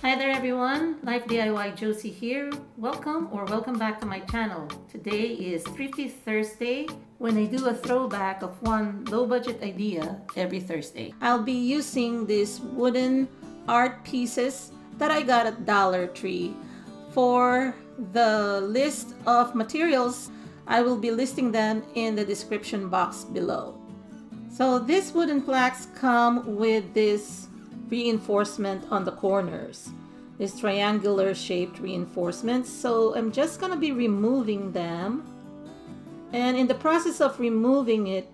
Hi there everyone, Life DIY Josie here. Welcome back to my channel. Today is Thrifty Thursday, when I do a throwback of one low budget idea every Thursday. I'll be using these wooden art pieces that I got at Dollar Tree. For the list of materials, I will be listing them in the description box below. So these wooden plaques come with this reinforcement on the corners, this triangular shaped reinforcements. So I'm just gonna be removing them, and in the process of removing it,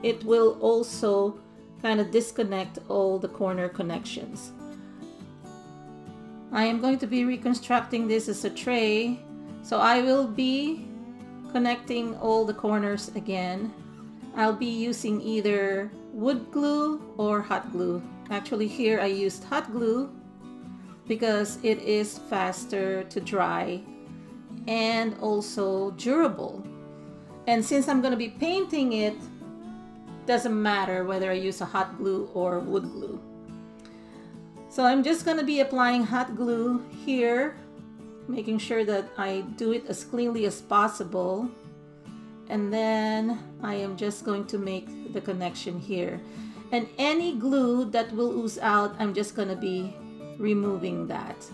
it will also kind of disconnect all the corner connections. I am going to be reconstructing this as a tray, so I will be connecting all the corners again. I'll be using either wood glue or hot glue. Actually, here I used hot glue because it is faster to dry and also durable. And since I'm going to be painting it, doesn't matter whether I use a hot glue or wood glue. So I'm just going to be applying hot glue here, making sure that I do it as cleanly as possible. And then I am just going to make the connection here. And any glue that will ooze out, I'm just going to be removing that.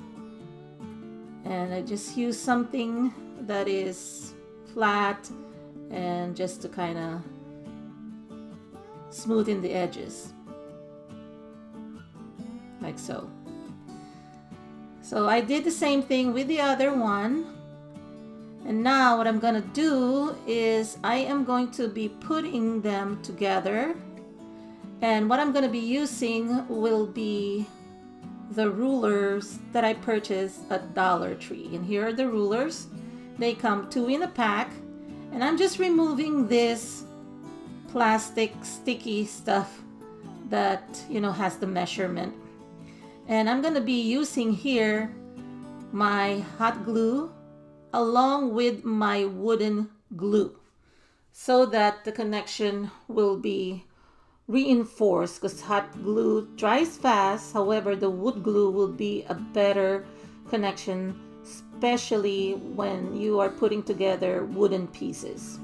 And I just use something that is flat and just to kind of smoothen the edges. Like so. So I did the same thing with the other one. And now what I'm going to do is I am going to be putting them together. And what I'm going to be using will be the rulers that I purchased at Dollar Tree. And here are the rulers. They come 2 in a pack. And I'm just removing this plastic sticky stuff that, has the measurement. And I'm going to be using here my hot glue along with my wooden glue so that the connection will be reinforced, because hot glue dries fast. However, the wood glue will be a better connection, especially when you are putting together wooden pieces.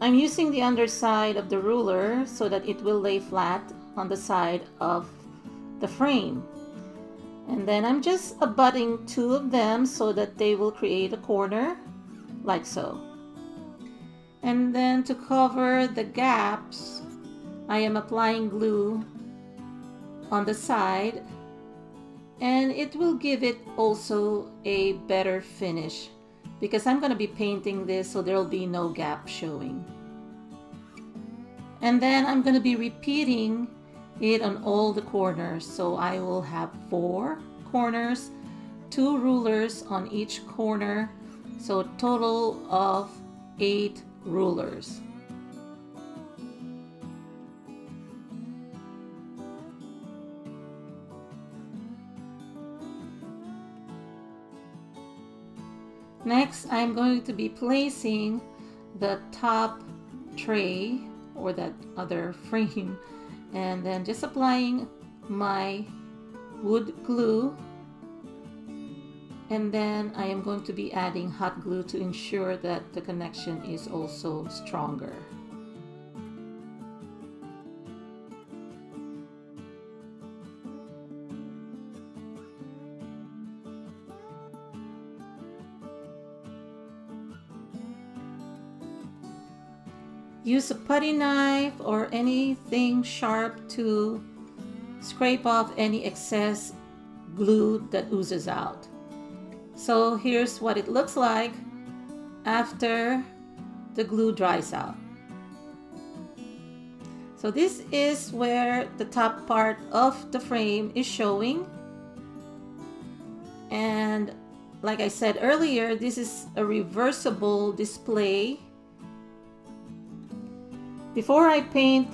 I'm using the underside of the ruler so that it will lay flat on the side of the frame. And then I'm just abutting 2 of them so that they will create a corner, like so. And then to cover the gaps, I am applying glue on the side, and it will give it also a better finish because I'm going to be painting this so there will be no gap showing. And then I'm going to be repeating it on all the corners. So I will have 4 corners, 2 rulers on each corner, so a total of 8 rulers. Next, I'm going to be placing the top tray or that other frame, and then just applying my wood glue, and then I am going to be adding hot glue to ensure that the connection is also stronger. Use a putty knife or anything sharp to scrape off any excess glue that oozes out. So here's what it looks like after the glue dries out. So this is where the top part of the frame is showing. And like I said earlier, this is a reversible display. Before I paint,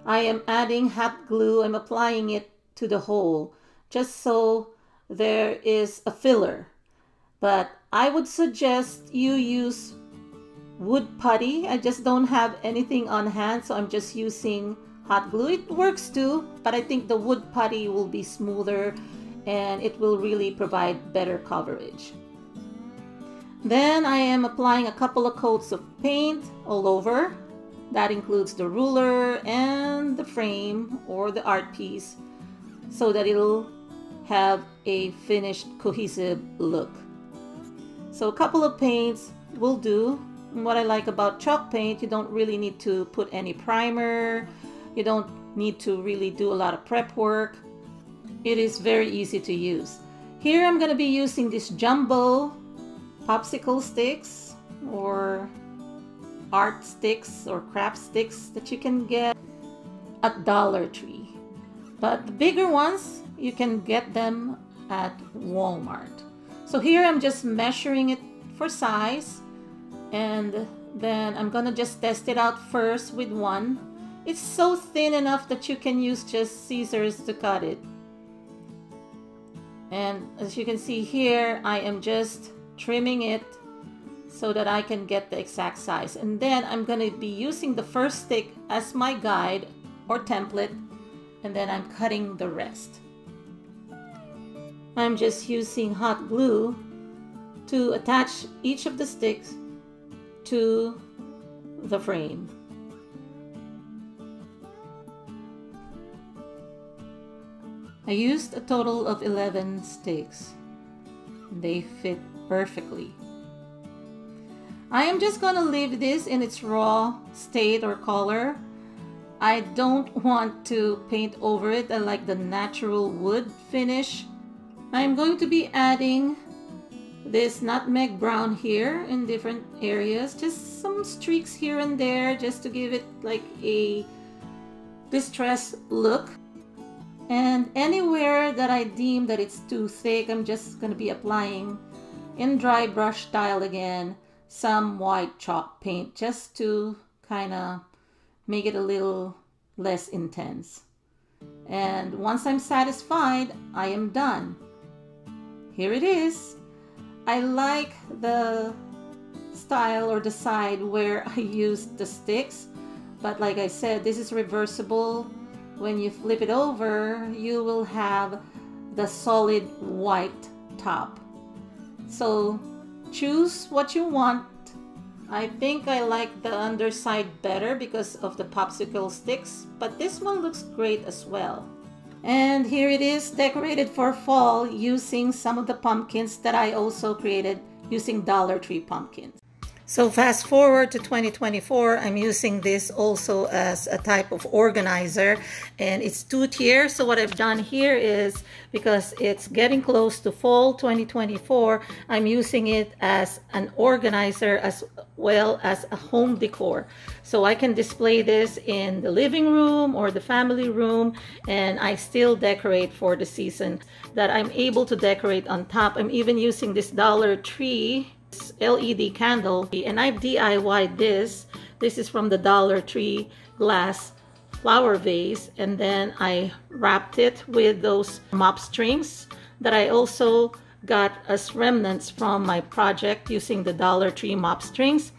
I am adding hot glue. I'm applying it to the hole just so there is a filler. But I would suggest you use wood putty. I just don't have anything on hand, so I'm just using hot glue. It works too, but I think the wood putty will be smoother and it will really provide better coverage. Then I am applying a couple of coats of paint all over. That includes the ruler and the frame or the art piece, so that it'll have a finished cohesive look. So a couple of paints will do. And what I like about chalk paint, you don't really need to put any primer. You don't need to really do a lot of prep work. It is very easy to use. Here I'm going to be using this jumbo popsicle sticks or art sticks or craft sticks that you can get at Dollar Tree. But the bigger ones, you can get them at Walmart. So here I'm just measuring it for size, and then I'm gonna just test it out first with one. It's so thin enough that you can use just scissors to cut it. And as you can see here, I am just trimming it so that I can get the exact size. And then I'm going to be using the first stick as my guide or template, and then I'm cutting the rest. I'm just using hot glue to attach each of the sticks to the frame. I used a total of 11 sticks. They fit perfectly. I am just going to leave this in its raw state or color. I don't want to paint over it. I like the natural wood finish. I am going to be adding this nutmeg brown here in different areas. Just some streaks here and there just to give it like a distressed look. And anywhere that I deem that it's too thick, I'm just going to be applying in dry brush style again some white chalk paint just to kind of make it a little less intense. And once I'm satisfied, I am done. Here it is. I like the style or the side where I used the sticks, but like I said, this is reversible. When you flip it over, you will have the solid white top. So choose what you want. I think I like the underside better because of the popsicle sticks, but this one looks great as well. And here it is, decorated for fall using some of the pumpkins that I also created using Dollar Tree pumpkins. So fast forward to 2024, I'm using this also as a type of organizer, and it's 2-tier. So what I've done here is, because it's getting close to fall 2024, I'm using it as an organizer as well as a home decor. So I can display this in the living room or the family room, and I still decorate for the season that I'm able to decorate on top. I'm even using this Dollar Tree LED candle, and I've DIY'd this. This is from the Dollar Tree glass flower vase, and then I wrapped it with those mop strings that I also got as remnants from my project using the Dollar Tree mop strings.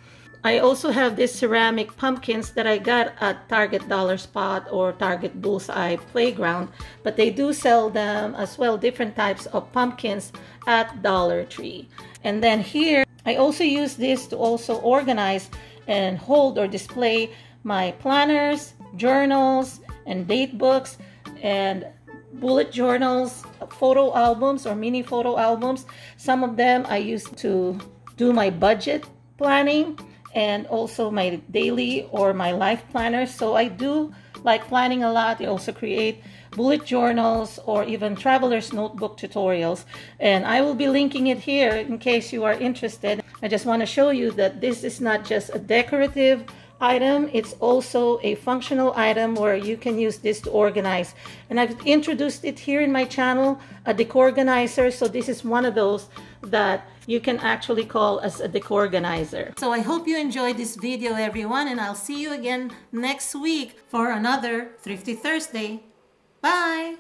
I also have these ceramic pumpkins that I got at Target Dollar Spot or Target Bullseye Playground, but they do sell them as well, different types of pumpkins at Dollar Tree. And then here, I also use this to also organize and hold or display my planners, journals, and date books, and bullet journals, photo albums or mini photo albums. Some of them I use to do my budget planning and also my daily or my life planners. So I do like planning a lot. I also create bullet journals or even traveler's notebook tutorials, and I will be linking it here in case you are interested. I just want to show you that this is not just a decorative item, it's also a functional item where you can use this to organize. And I've introduced it here in my channel, a Decorganizer. So this is one of those that you can actually call as a Decorganizer. So I hope you enjoyed this video, everyone, and I'll see you again next week for another Thrifty Thursday. Bye!